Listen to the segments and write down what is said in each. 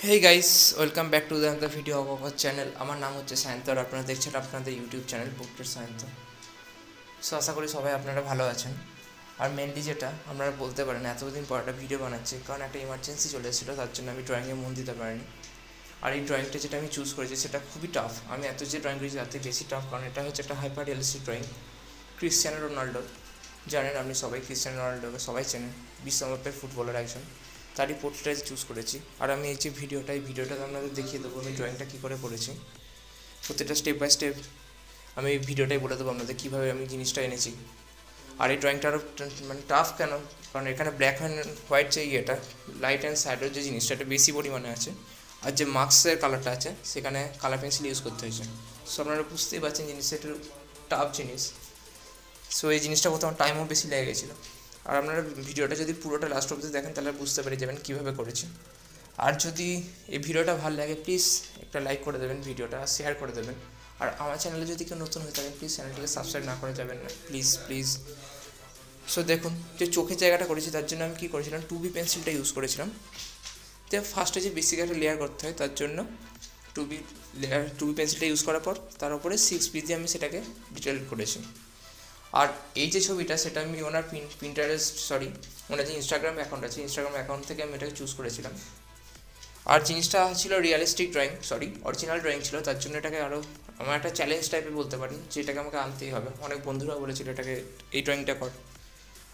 Hey guys, welcome back to the video of our channel. আমার নাম হচ্ছে সায়ন্ত আর আপনারা দেখছেন আপনাদের ইউটিউব চ্যানেল বুকটের সায়ন্ত। সো আশা করি সবাই আপনারা ভালো আছেন। আর মেনলি যেটা আপনারা বলতে পারেন এতদিন পর একটা ভিডিও বানাচ্ছি, কারণ একটা ইমার্জেন্সি চলে এসেছিলো, তার জন্য আমি ড্রয়িংয়ে মন দিতে পারিনি। আর এই ড্রয়িংটা যেটা আমি চুজ করেছি সেটা খুবই টাফ। আমি এত যে ড্রয়িং করেছি তার থেকে বেশি টাফ, কারণ এটা হচ্ছে একটা হাইপার রিয়ালিস্টিক ড্রয়িং ক্রিশ্চিয়ানো রোনাল্ডোর। জানেন আপনি সবাই ক্রিশ্চিয়ানো রোনাল্ডোকে সবাই চেনেন, বিশ্বমাপের ফুটবলার একজন। তারই পোর্ট্রেট চুজ করেছি। আর আমি এই যে ভিডিওটা আপনাদের দেখিয়ে দেবো আমি ড্রয়িংটা কী করে করেছি, প্রত্যেকটা স্টেপ বাই স্টেপ আমি এই ভিডিওটাই বলে দেবো আপনাদের কীভাবে আমি জিনিসটা এনেছি। আর এই ড্রয়িংটা আরও মানে টাফ কেন, কারণ এখানে ব্ল্যাক অ্যান্ড হোয়াইট যে ইয়েটা, লাইট অ্যান্ড শ্যাডোর যে জিনিসটা এটা বেশি পরিমাণে আছে। আর যে মার্কসের কালারটা আছে সেখানে কালার পেন্সিল ইউজ করতে হয়েছে। সো আপনারা বুঝতেই পারছেন জিনিসটা একটু টাফ জিনিস। সো এই জিনিসটা করতে আমার টাইমও বেশি লেগে গেছিলো। আর আপনারা ভিডিওটা যদি পুরোটা লাস্ট অবধি দেখেন তাহলে বুঝতে পেরে যাবেন কীভাবে করেছি। আর যদি এই ভিডিওটা ভালো লাগে প্লিজ একটা লাইক করে দেবেন, ভিডিওটা শেয়ার করে দেবেন। আর আমার চ্যানেলে যদি কেউ নতুন হয়ে থাকে প্লিজ চ্যানেলটাকে সাবস্ক্রাইব না করে যাবেন না, প্লিজ প্লিজ। সো দেখুন যে চোখের জায়গাটা করেছি তার জন্য আমি কী করেছিলাম, 2B পেন্সিলটা ইউজ করেছিলাম। তো ফার্স্টে যে বেসিক একটা লেয়ার করতে হয় তার জন্য 2B পেন্সিলটা ইউজ করার পর তার উপরে 6B দিয়ে আমি সেটাকে ডিটেল করেছি। আর এই যে ছবিটা সেটা আমি ওনার ওনার যে ইনস্টাগ্রাম অ্যাকাউন্ট আছে ইনস্টাগ্রাম অ্যাকাউন্ট থেকে আমি এটাকে চুজ করেছিলাম। আর জিনিসটা ছিল অরিজিনাল ড্রয়িং ছিল, তার জন্য এটাকে আরও আমার একটা চ্যালেঞ্জ টাইপের বলতে পারি, যেটাকে আমাকে আনতেই হবে। অনেক বন্ধুরা বলেছিল এটাকে এই ড্রয়িংটা কর।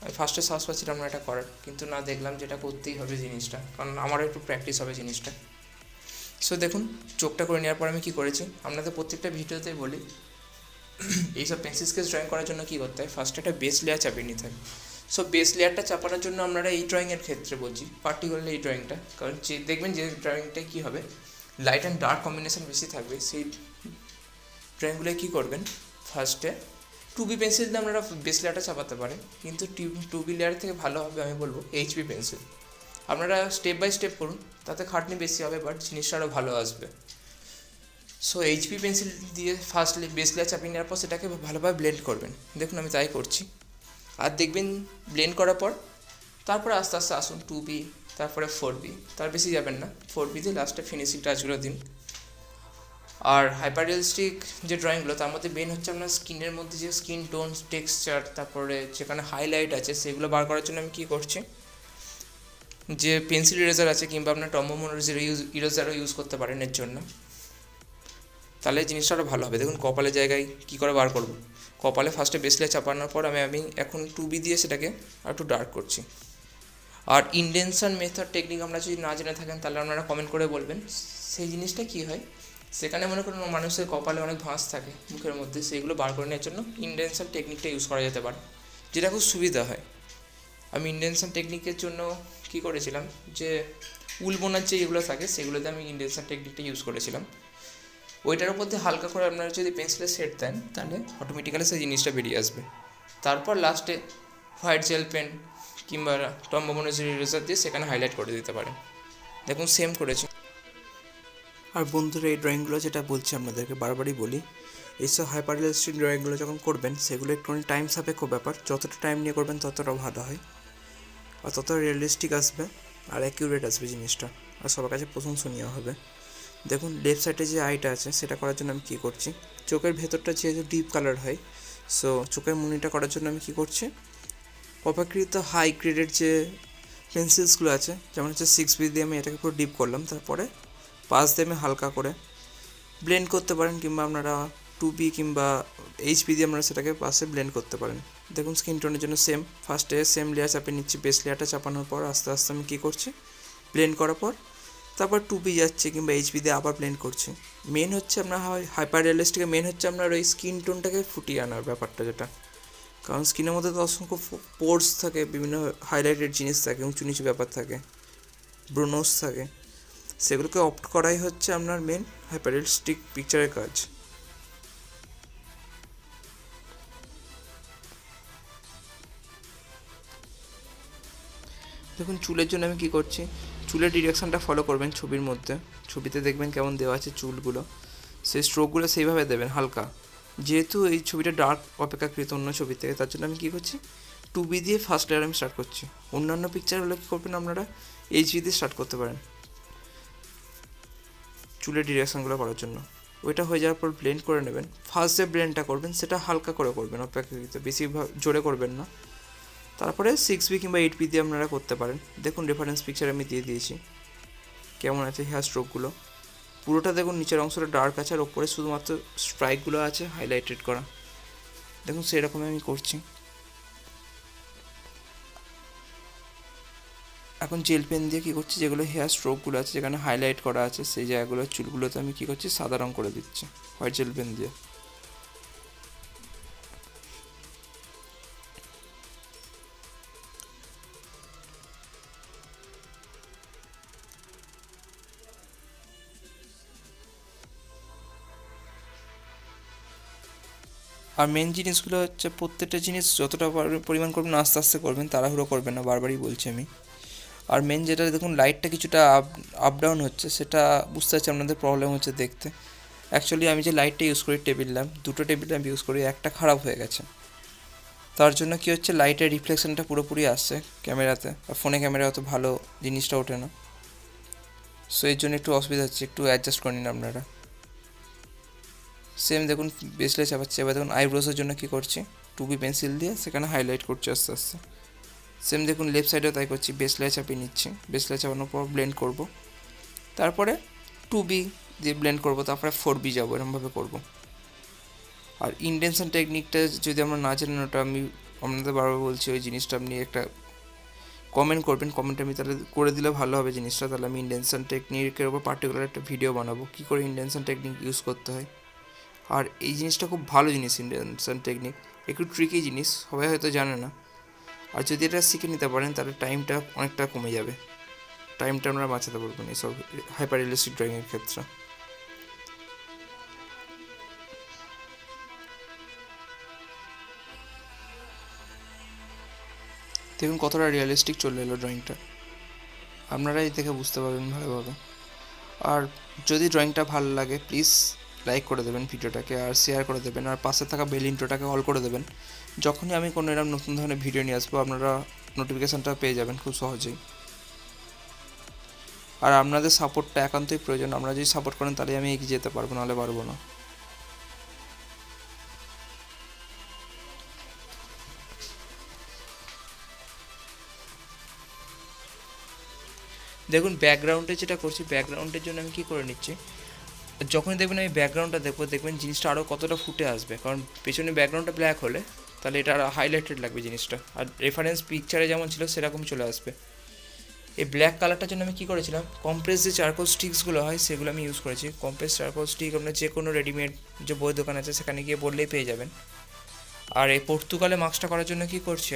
আমি ফার্স্টে সাহস পাচ্ছিলাম না এটা করার, কিন্তু না দেখলাম যেটা করতেই হবে জিনিসটা, কারণ আমারও একটু প্র্যাকটিস হবে জিনিসটা। সো দেখুন চোখটা করে নেওয়ার পর আমি কী করেছি আপনাদের প্রত্যেকটা ভিডিওতেই বলি, এইসব পেন্সিল স্কেচ ড্রয়িং করার জন্য কী করতে হয়, ফার্স্টে একটা বেস লেয়ার চাপিয়ে নিতে হয়। সো বেস লেয়ারটা চাপানোর জন্য আপনারা এই ড্রয়িংয়ের ক্ষেত্রে বলছি, পার্টিকুলারলি এই ড্রয়িংটা, কারণ যে দেখবেন যে ড্রয়িংটায় কী হবে লাইট অ্যান্ড ডার্ক কম্বিনেশন বেশি থাকবে, সেই ড্রয়িংগুলোয় কী করবেন ফার্স্টে 2B পেন্সিল দিয়ে আপনারা বেস লেয়ারটা চাপাতে পারেন, কিন্তু 2B লেয়ার থেকে ভালো হবে আমি বলবো HB পেন্সিল। আপনারা স্টেপ বাই স্টেপ করুন, তাতে খাটনি বেশি হবে বাট জিনিসটা আরও ভালো আসবে। সো HB পেন্সিল দিয়ে ফার্স্টলি বেস লেয়ার চাপিয়ে নেওয়ার পর সেটাকে ভালোভাবে ব্লেন্ড করবেন। দেখুন আমি তাই করছি। আর দেখবেন ব্লেন্ড করার পর তারপরে আস্তে আস্তে আসুন 2B, তারপরে 4B, তার বেশি যাবেন না, 4B দিয়ে লাস্টে ফিনিশিং টাচগুলো দিন। আর হাইপার রিয়ালিস্টিক যে ড্রয়িংগুলো তার মধ্যে মেন হচ্ছে আপনার স্কিনের মধ্যে যে স্কিন টোন টেক্সচার, তারপরে যেখানে হাইলাইট আছে সেগুলো বার করার জন্য আমি কী করছি, যে পেন্সিল ইরেজার আছে কিংবা আপনার টম্বোমোন ইরেজারও ইউজ করতে পারেন এর জন্য, তাহলে জিনিসটা আরও ভালো হবে। দেখুন কপালের জায়গায় কী করে বার করব, কপালে ফার্স্টে বেস লেয়ার চাপানোর পর আমি এখন 2B দিয়ে সেটাকে আর একটু ডার্ক করছি। আর ইনডেনশন মেথড টেকনিক আমরা যদি না জেনে থাকেন তাহলে আপনারা কমেন্ট করে বলবেন। সেই জিনিসটা কী হয়, সেখানে মনে করুন মানুষের কপালে অনেক ভাঁজ থাকে মুখের মধ্যে, সেইগুলো বার করে নেওয়ার জন্য ইনডেনশন টেকনিকটা ইউজ করা যেতে পারে, যেটা খুব সুবিধা হয়। আমি ইনডেনশন টেকনিকের জন্য কী করেছিলাম, যে উল বোনার যে এগুলো থাকে সেগুলোতে আমি ইনডেনশন টেকনিকটা ইউজ করেছিলাম। ওইটার উপর দিয়ে হালকা করে আপনারা যদি পেন্সিলে সেট দেন তাহলে অটোমেটিক্যালি সেই জিনিসটা বেরিয়ে আসবে। তারপর লাস্টে হোয়াইট জেল পেন কিংবা টম্বোমোনার ইরেজার দিয়ে সেখানে হাইলাইট করে দিতে পারেন। দেখুন সেম করেছি। আর বন্ধুরা এই ড্রয়িংগুলো যেটা বলছি আপনাদেরকে বারবারই বলি, এইসব হাইপার রিয়ালিস্টিক ড্রয়িংগুলো যখন করবেন সেগুলো একটুখানি টাইম সাপেক্ষ ব্যাপার, যতটা টাইম নিয়ে করবেন ততটা ভালো হয় আর ততটা রিয়েলিস্টিক আসবে আর অ্যাকিউরেট আসবে জিনিসটা, আর সবার কাছে প্রশংসনীয় হবে। দেখুন লেফট সাইডে যে আইটা আছে সেটা করার জন্য আমি কী করছি, চোখের ভেতরটা যেহেতু ডিপ কালার হয়, সো চোখের মুনিটা করার জন্য আমি কী করছি, অপেক্ষিত হাই গ্রেডের যে পেন্সিলসগুলো আছে যেমন হচ্ছে 6B দিয়ে আমি এটাকে পুরো ডিপ করলাম, তারপরে পাশ দিয়ে আমি হালকা করে ব্লেন্ড করতে পারেন, কিংবা আপনারা 2B কিংবা HB দিয়ে আপনারা সেটাকে পাশে ব্লেন্ড করতে পারেন। দেখুন স্কিন টোনের জন্য ফার্স্টে সেম লেয়ার চাপিয়ে নিচ্ছি, বেস লেয়ারটা চাপানোর পর আস্তে আস্তে আমি কী করছি, ব্লেন্ড করার পর তারপর 2B যাচ্ছে কিংবা HB দিয়ে আবার ব্লেন্ড করছি। মেন হচ্ছে আপনার হাইপার রিয়ালিস্টিকে মেন হচ্ছে আপনার ওই স্কিন টোনটাকে ফুটিয়ে আনার ব্যাপারটা, যেটা কারণ স্কিনের মধ্যে তো অসংখ্য পোর্স থাকে, বিভিন্ন হাইলাইটেড জিনিস থাকে, উঁচু নিচু ব্যাপার থাকে, ব্রোনোস থাকে, সেগুলোকে অপ্ট করাই হচ্ছে আপনার মেন হাইপার রিয়ালিস্টিক পিকচারের কাজ। দেখুন চুলের জন্য আমি কী করছি, চুলের ডিরেকশানটা ফলো করবেন ছবির মধ্যে, ছবিতে দেখবেন কেমন দেওয়া আছে চুলগুলো, সেই স্ট্রোকগুলো সেইভাবে দেবেন হালকা। যেহেতু এই ছবিটা ডার্ক অপেক্ষাকৃত অন্য ছবি থেকে, তার জন্য আমি কী করছি 2B দিয়ে ফার্স্ট লেয়ার আমি স্টার্ট করছি। অন্যান্য পিকচার হলে কী করবেন আপনারা HB দিয়ে স্টার্ট করতে পারেন। চুলের ডিরেকশনগুলো করার জন্য। ওইটা হয়ে যাওয়ার পর ব্লেন্ড করে নেবেন। ফার্স্ট যে ব্লেন্ডটা করবেন সেটা হালকা করে করবেন, অপেক্ষাকৃত বেশি জোরে করবেন না। তারপরে 6B কিংবা 8B দিয়ে আপনারা করতে পারেন। দেখুন রেফারেন্স পিকচার আমি দিয়ে দিয়েছি কেমন আছে হেয়ার স্ট্রোকগুলো। পুরোটা দেখুন নিচের অংশটা ডার্ক আছে আর ওপরে শুধুমাত্র স্ট্রাইকগুলো আছে হাইলাইটেড করা। দেখুন সেরকমই আমি করছি। এখন জেল পেন দিয়ে কী করছি, যেগুলো হেয়ার স্ট্রোকগুলো আছে যেখানে হাইলাইট করা আছে সেই জায়গাগুলো চুলগুলোতে আমি কী করছি, সাদা রঙ করে দিচ্ছি হোয়াইট জেল পেন দিয়ে। আর মেন জিনিসগুলো হচ্ছে প্রত্যেকটা জিনিস যতটা পরিমাণ করবেন আস্তে আস্তে করবেন, তাড়াহুড়ো করবেন না, বারবারই বলছি আমি। আর মেন যেটা দেখুন লাইটটা কিছুটা আপ ডাউন হচ্ছে, সেটা বুঝতে পারছি আপনাদের প্রবলেম হচ্ছে দেখতে। অ্যাকচুয়ালি আমি যে লাইটটা ইউজ করি টেবিল ল্যাম্প, দুটো টেবিল ল্যাম্প ইউজ করি, একটা খারাপ হয়ে গেছে। তার জন্য কী হচ্ছে, লাইটের রিফ্লেকশনটা পুরোপুরি আসছে ক্যামেরাতে, আর ফোনে ক্যামেরা অত ভালো জিনিসটা ওঠে না। সো এর জন্য একটু অসুবিধা হচ্ছে, একটু অ্যাডজাস্ট করে নিন আপনারা। সেম দেখুন বেসলে চাপাচ্ছি। এবার দেখুন আইব্রোসের জন্য কী করছি, 2B পেন্সিল দিয়ে সেখানে হাইলাইট করছি আস্তে আস্তে। সেম দেখুন লেফট সাইডেও তাই করছি, বেসলে চাপিয়ে নিচ্ছি। বেসলে চাপানোর পর ব্লেন্ড করব, তারপরে 2B দিয়ে ব্লেন্ড করব, তারপরে 4B যাবো, এরকমভাবে করব। আর ইনটেনশন টেকনিকটা যদি আমরা না জানেন, ওটা আমি আপনাদের বারবার বলছি, ওই জিনিসটা আপনি একটা কমেন্ট করবেন, কমেন্টে আমি তাহলে করে দিলে ভালো হবে জিনিসটা। তাহলে আমি ইনটেনশন টেকনিকের উপর পার্টিকুলার একটা ভিডিও বানাবো, কী করে ইনটেনশন টেকনিক ইউজ করতে হয়। আর এই জিনিসটা খুব ভালো জিনিস, ইনটেনশন টেকনিক একটু ট্রিকি জিনিস, সবাই হয়তো জানে না। আর যদি এটা শিখে নিতে পারেন তাহলে টাইমটা অনেকটা কমে যাবে, টাইমটা আমরা বাঁচাতে পারবেন এইসব হাইপার রিয়েলিস্টিক ড্রয়িংয়ের ক্ষেত্রে। দেখুন কতটা রিয়েলিস্টিক চলে এলো ড্রয়িংটা, আপনারাই দেখে বুঝতে পারবেন ভালোভাবে। আর যদি ড্রয়িংটা ভালো লাগে প্লিজ লাইক করে দেবেন ভিডিওটাকে, আর শেয়ার করে দেবেন, আর পাশে থাকা বেল ইন্ট্রোটাকে অল করে দেবেন। যখনই আমি কোনো এরকম নতুন ধরনের ভিডিও নিয়ে আসবো আপনারা নোটিফিকেশানটা পেয়ে যাবেন খুব সহজেই। আর আপনাদের সাপোর্টটা একান্তই প্রয়োজন, আপনারা যদি সাপোর্ট করেন তাহলে আমি এগিয়ে যেতে পারবো, নাহলে পারবো না। দেখুন ব্যাকগ্রাউন্ডে যেটা করছি, ব্যাকগ্রাউন্ডের জন্য আমি কী করে নিচ্ছি, যখনই দেখবেন আমি ব্যাকগ্রাউন্ডটা দেখবো, দেখবেন জিনিসটা আরও কতটা ফুটে আসবে, কারণ পেছনে ব্যাকগ্রাউন্ডটা ব্ল্যাক হলে তাহলে এটা আরও হাইলাইটেড লাগবে জিনিসটা, আর রেফারেন্স পিকচারে যেমন ছিল সেরকম চলে আসবে। এই ব্ল্যাক কালারটার জন্য আমি কী করেছিলাম, কম্প্রেস যে চারকোল স্টিক্সগুলো হয় সেগুলো আমি ইউজ করেছি। কম্প্রেস চারকোল স্টিক আপনার যে কোনো রেডিমেড যে বইয়ের দোকান আছে সেখানে গিয়ে বললেই পেয়ে যাবেন। আর এই পর্তুগালে মাস্কটা করার জন্য কী করছি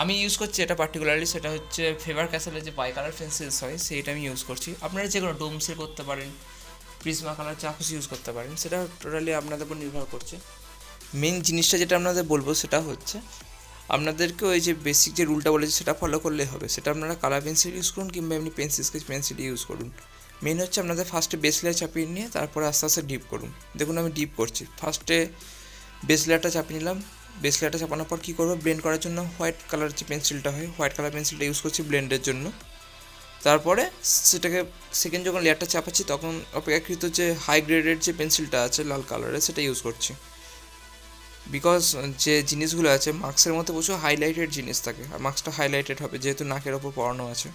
আমি ইউজ করছি এটা পার্টিকুলারলি, সেটা হচ্ছে ফেভার ক্যাসেলের যে বাই কালার পেন্সিলস হয় সেইটা আমি ইউজ করছি। আপনারা যে কোনো ডোমসের করতে পারেন, প্রিজমা কালার যা খুশি ইউজ করতে পারেন, সেটা টোটালি আপনাদের উপর নির্ভর করছে। মেন জিনিসটা যেটা আপনাদের বলবো সেটা হচ্ছে আপনাদেরকে ওই যে বেসিক যে রুলটা বলেছে সেটা ফলো করলেই হবে। সেটা আপনারা কালার পেন্সিল ইউজ করুন কিংবা এমনি পেন্সিল স্কেচ পেন্সিল ইউজ করুন। মেন হচ্ছে আপনাদের ফার্স্টে বেস লেয়ার চাপিয়ে নিয়ে তারপরে আস্তে আস্তে ডিপ করুন। দেখুন আমি ডিপ করছি, ফার্স্টে বেস লেয়ারটা চাপিয়ে নিলাম, বেস লেয়ারটা চাপানোর পর কী করবো, ব্লেন্ড করার জন্য হোয়াইট কালার যে পেন্সিলটা হয়, হোয়াইট কালার পেন্সিলটা ইউজ করছি ব্লেন্ডের জন্য। তারপরে সেটাকে সেকেন্ড যখন লেয়ারটা চাপাচ্ছি তখন অপেক্ষাকৃত যে হাই গ্রেডের যে পেন্সিলটা আছে লাল কালারের সেটা ইউজ করছি। বিকজ যে জিনিসগুলো আছে মার্কসের মধ্যে প্রচুর হাইলাইটেড জিনিস থাকে, আর মার্কসটা হাইলাইটেড হবে যেহেতু নাকের ওপর পড়ানো আছে।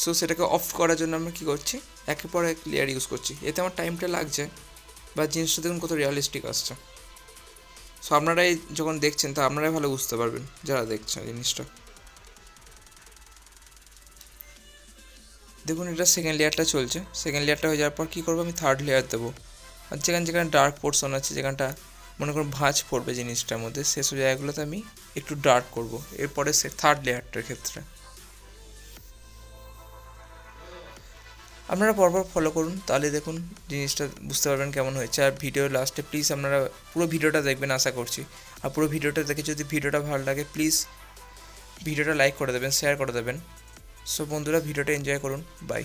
সো সেটাকে অফ করার জন্য আমরা কী করছি, একের পর এক লেয়ার ইউজ করছি, এতে আমার টাইমটা লাগছে, বা জিনিসটা দেখুন কত রিয়ালিস্টিক আসছে। সো আপনারাই যখন দেখছেন তা আপনারাই ভালো বুঝতে পারবেন যারা দেখছেন জিনিসটা। দেখুন এটা সেকেন্ড লেয়ারটা চলছে, সেকেন্ড লেয়ারটা হয়ে যাওয়ার পর কী করবো, আমি থার্ড লেয়ার দেবো। আর যেখানে ডার্ক পোর্শন আছে, যেখানটা মনে করুন ভাঁজ পড়বে জিনিসটার মধ্যে, সেসব জায়গাগুলোতে আমি একটু ডার্ক করব এরপরে থার্ড লেয়ারটার ক্ষেত্রে। আপনারা পরপর ফলো করুন, তাহলে দেখুন জিনিসটা বুঝতে পারবেন কেমন হয়েছে। আর ভিডিও লাস্টে প্লিজ আপনারা পুরো ভিডিওটা দেখবেন আশা করছি। আর পুরো ভিডিওটা দেখে যদি ভিডিওটা ভালো লাগে প্লিজ ভিডিওটা লাইক করে দেবেন, শেয়ার করে দেবেন। সো বন্ধুরা ভিডিওটা এনজয় করুন, বাই।